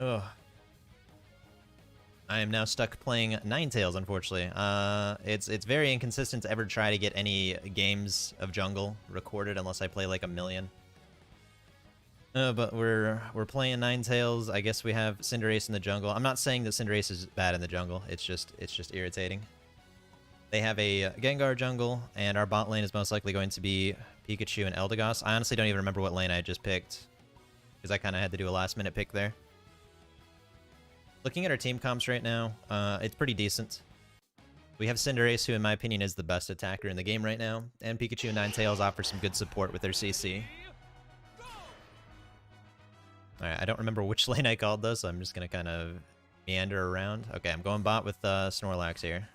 Ugh. I am now stuck playing Ninetails, unfortunately. It's very inconsistent to ever try to get any games of jungle recorded unless I play like a million. But we're playing Ninetails. I guess we have Cinderace in the jungle. I'm not saying that Cinderace is bad in the jungle. It's just irritating. They have a Gengar jungle, and our bot lane is most likely going to be Pikachu and Eldegoss. I honestly don't even remember what lane I just picked, because I kind of had to do a last-minute pick there. Looking at our team comps right now, it's pretty decent. We have Cinderace, who in my opinion is the best attacker in the game right now, and Pikachu and Ninetails offer some good support with their CC. Alright, I don't remember which lane I called though, so I'm just gonna kind of meander around. Okay, I'm going bot with Snorlax here.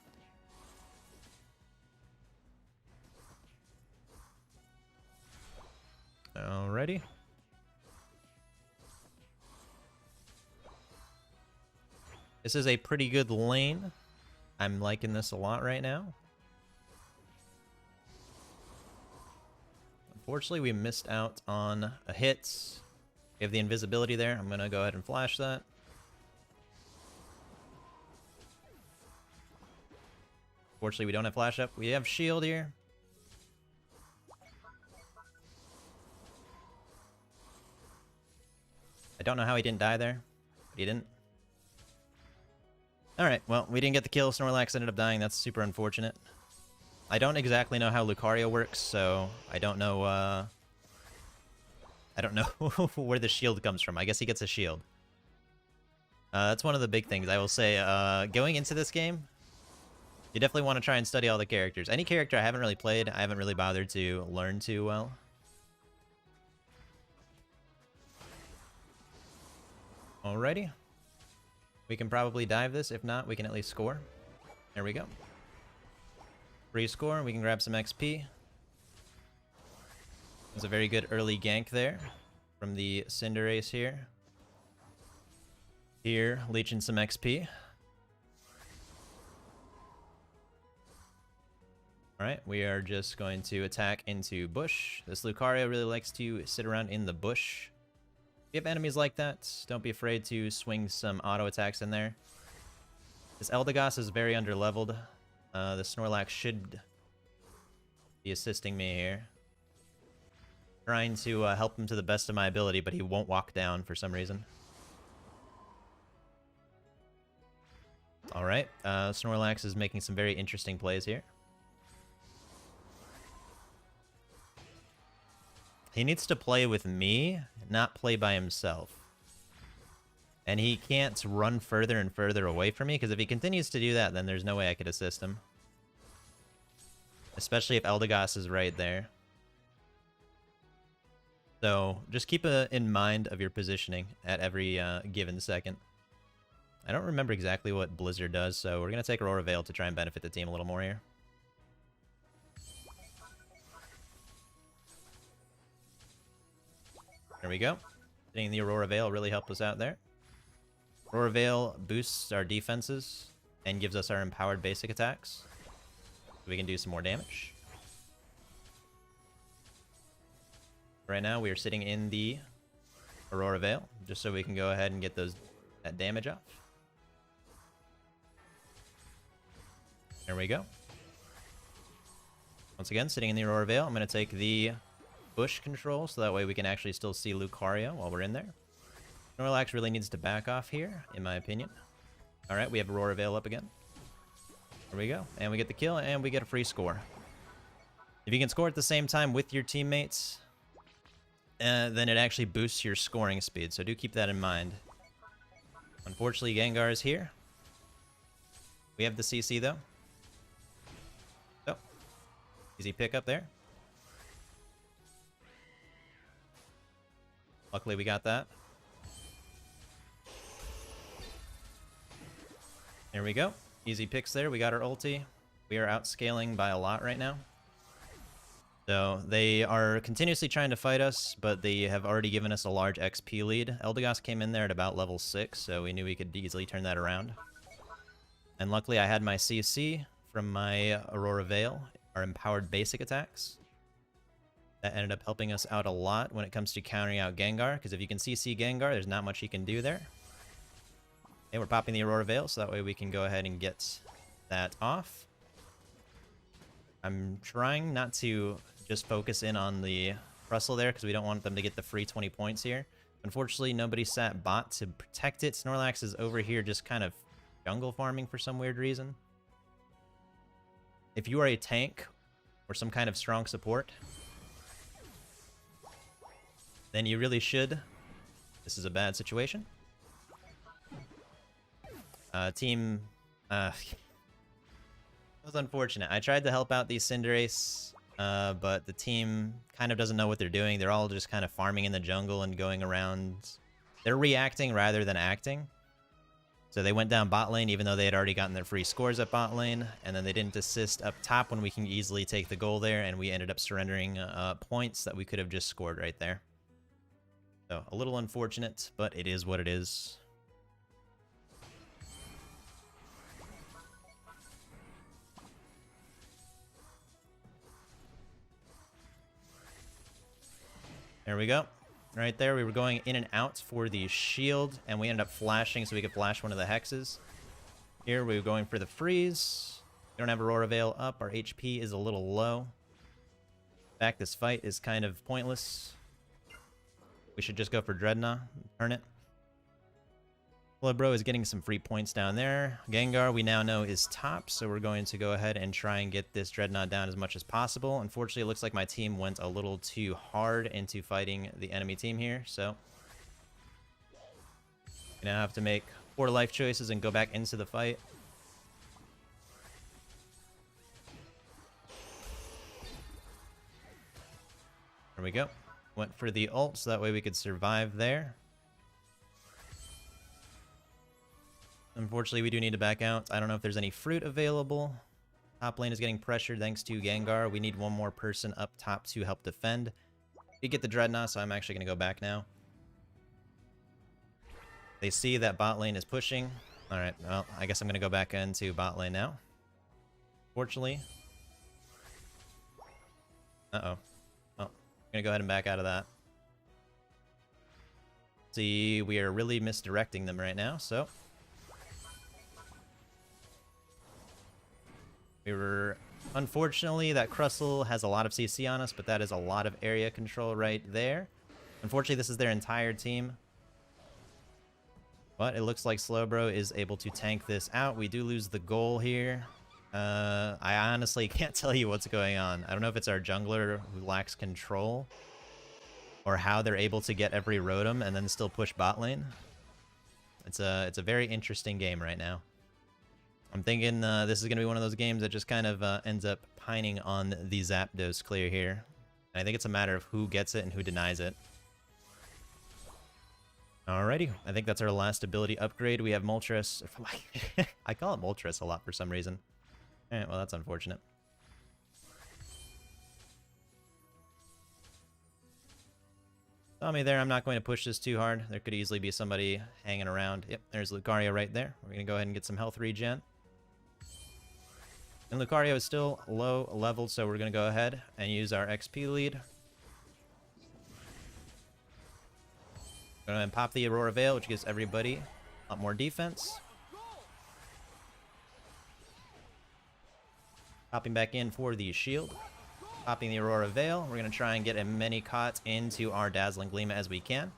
Alrighty. This is a pretty good lane. I'm liking this a lot right now. Unfortunately, we missed out on a hit. We have the invisibility there. I'm gonna go ahead and flash that. Fortunately, we don't have flash up. We have shield here. I don't know how he didn't die there, but he didn't. Alright, well, we didn't get the kill. Snorlax ended up dying. That's super unfortunate. I don't exactly know how Lucario works, so I don't know where the shield comes from. I guess he gets a shield. That's one of the big things. I will say, going into this game, you definitely want to try and study all the characters. Any character I haven't really played, I haven't really bothered to learn too well. Alrighty. We can probably dive this. If not, we can at least score. There we go. Free score. We can grab some XP. There's a very good early gank there from the Cinderace here. Here, leeching some XP. Alright, we are just going to attack into bush. This Lucario really likes to sit around in the bush. If you have enemies like that, don't be afraid to swing some auto attacks in there. This Eldegoss is very underleveled. The Snorlax should be assisting me here. Trying to help him to the best of my ability, but he won't walk down for some reason. Alright, Snorlax is making some very interesting plays here. He needs to play with me, not play by himself. And he can't run further and further away from me, because if he continues to do that, then there's no way I could assist him. Especially if Eldegoss is right there. So, just keep in mind of your positioning at every given second. I don't remember exactly what Blizzard does, so we're going to take Aurora Veil to try and benefit the team a little more here. There we go. Getting the Aurora Veil really helped us out there. Aurora Veil boosts our defenses and gives us our empowered basic attacks. So we can do some more damage. Right now we are sitting in the Aurora Veil, just so we can go ahead and get that damage off. There we go. Once again, sitting in the Aurora Veil, I'm going to take the bush control, so that way we can actually still see Lucario while we're in there. Snorlax really needs to back off here, in my opinion. Alright, we have Aurora Veil up again. There we go. And we get the kill, and we get a free score. If you can score at the same time with your teammates, then it actually boosts your scoring speed, so do keep that in mind. Unfortunately, Gengar is here. We have the CC, though. So, easy pickup there. Luckily, we got that. There we go. Easy picks there. We got our ulti. We are outscaling by a lot right now. So they are continuously trying to fight us, but they have already given us a large XP lead. Eldegoss came in there at about level 6, so we knew we could easily turn that around. And luckily I had my CC from my Aurora Veil, our empowered basic attacks. That ended up helping us out a lot when it comes to countering out Gengar, because if you can CC Gengar, there's not much he can do there. Okay, we're popping the Aurora Veil, so that way we can go ahead and get that off. I'm trying not to just focus in on the Russell there, because we don't want them to get the free 20 points here. Unfortunately, nobody sat bot to protect it. Snorlax is over here just kind of jungle farming for some weird reason. If you are a tank or some kind of strong support, then you really should. This is a bad situation. Team... it was unfortunate. I tried to help out these Cinderace, but the team kind of doesn't know what they're doing. They're all just kind of farming in the jungle and going around. They're reacting rather than acting. So they went down bot lane even though they had already gotten their free scores at bot lane, and then they didn't assist up top when we can easily take the goal there, and we ended up surrendering points that we could have just scored right there. So a little unfortunate, but it is what it is. There we go. Right there, we were going in and out for the shield, and we ended up flashing so we could flash one of the hexes. Here, we were going for the freeze. We don't have Aurora Veil up. Our HP is a little low. In fact, this fight is kind of pointless. We should just go for Dreadnought and turn it. Slowbro is getting some free points down there. Gengar, we now know, is top, so we're going to go ahead and try and get this Dreadnought down as much as possible. Unfortunately, it looks like my team went a little too hard into fighting the enemy team here, so we now have to make poor life choices and go back into the fight. There we go. Went for the ult, so that way we could survive there. Unfortunately, we do need to back out. I don't know if there's any fruit available. Top lane is getting pressured thanks to Gengar. We need one more person up top to help defend. We get the Dreadnought, so I'm actually going to go back now. They see that bot lane is pushing. Alright, well, I guess I'm going to go back into bot lane now. Fortunately. Uh-oh. Well, I'm going to go ahead and back out of that. See, we are really misdirecting them right now, so... We were... Unfortunately, that Crustle has a lot of CC on us, but that is a lot of area control right there. Unfortunately, this is their entire team. But it looks like Slowbro is able to tank this out. We do lose the goal here. I honestly can't tell you what's going on. I don't know if it's our jungler who lacks control, or how they're able to get every Rotom and then still push bot lane. It's a very interesting game right now. I'm thinking this is going to be one of those games that just kind of ends up pining on the Zapdos clear here. And I think it's a matter of who gets it and who denies it. Alrighty, I think that's our last ability upgrade. We have Moltres. I call it Moltres a lot for some reason. Alright, well that's unfortunate. Tommy there, I'm not going to push this too hard. There could easily be somebody hanging around. Yep, there's Lucario right there. We're going to go ahead and get some health regen. And Lucario is still low leveled, so we're going to go ahead and use our XP lead. Go ahead and pop the Aurora Veil, which gives everybody a lot more defense. Popping back in for the shield. Popping the Aurora Veil. We're going to try and get as many caught into our Dazzling Gleam as we can.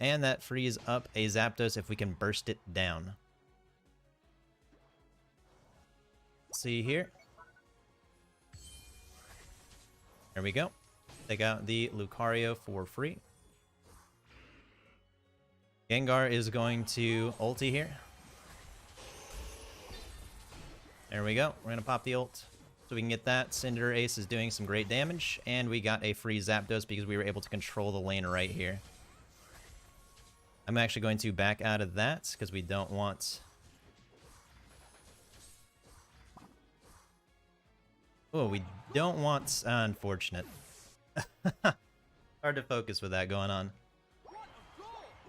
And that frees up a Zapdos if we can burst it down. See here. There we go. Take out the Lucario for free. Gengar is going to ulti here. There we go. We're going to pop the ult so we can get that. Cinderace is doing some great damage, and we got a free Zapdos because we were able to control the lane right here. I'm actually going to back out of that because we don't want... Oh, we don't want... unfortunate. Hard to focus with that going on.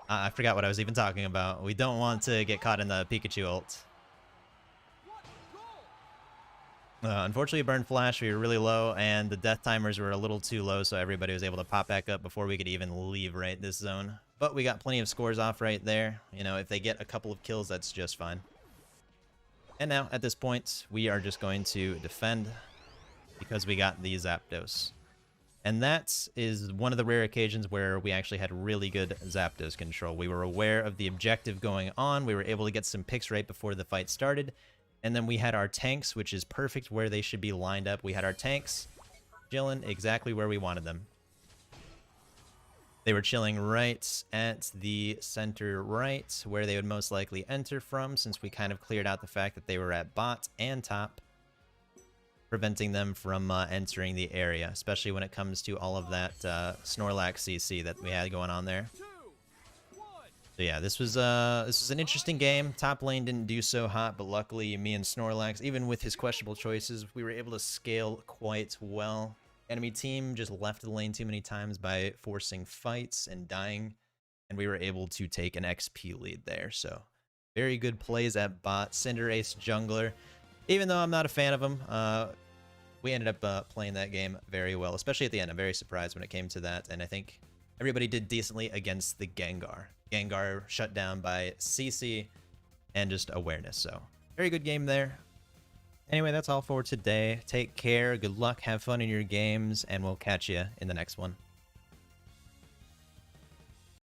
I forgot what I was even talking about. We don't want to get caught in the Pikachu ult. Unfortunately, Burn Flash, we were really low, and the death timers were a little too low, so everybody was able to pop back up before we could even leave right this zone. But we got plenty of scores off right there. You know, if they get a couple of kills, that's just fine. And now, at this point, we are just going to defend because we got the Zapdos. And that is one of the rare occasions where we actually had really good Zapdos control. We were aware of the objective going on. We were able to get some picks right before the fight started. And then we had our tanks, which is perfect where they should be lined up. We had our tanks chilling exactly where we wanted them. They were chilling right at the center right, where they would most likely enter from, since we kind of cleared out the fact that they were at bot and top, preventing them from entering the area, especially when it comes to all of that Snorlax CC that we had going on there. So yeah, this was an interesting game. Top lane didn't do so hot, but luckily me and Snorlax, even with his questionable choices, we were able to scale quite well. Enemy team just left the lane too many times by forcing fights and dying, and we were able to take an XP lead there. So very good plays at bot. Cinderace jungler. Even though I'm not a fan of him, we ended up playing that game very well, especially at the end. I'm very surprised when it came to that, and I think everybody did decently against the Gengar. Gengar shut down by CC and just awareness, so very good game there. Anyway, that's all for today. Take care, good luck, have fun in your games, and we'll catch you in the next one.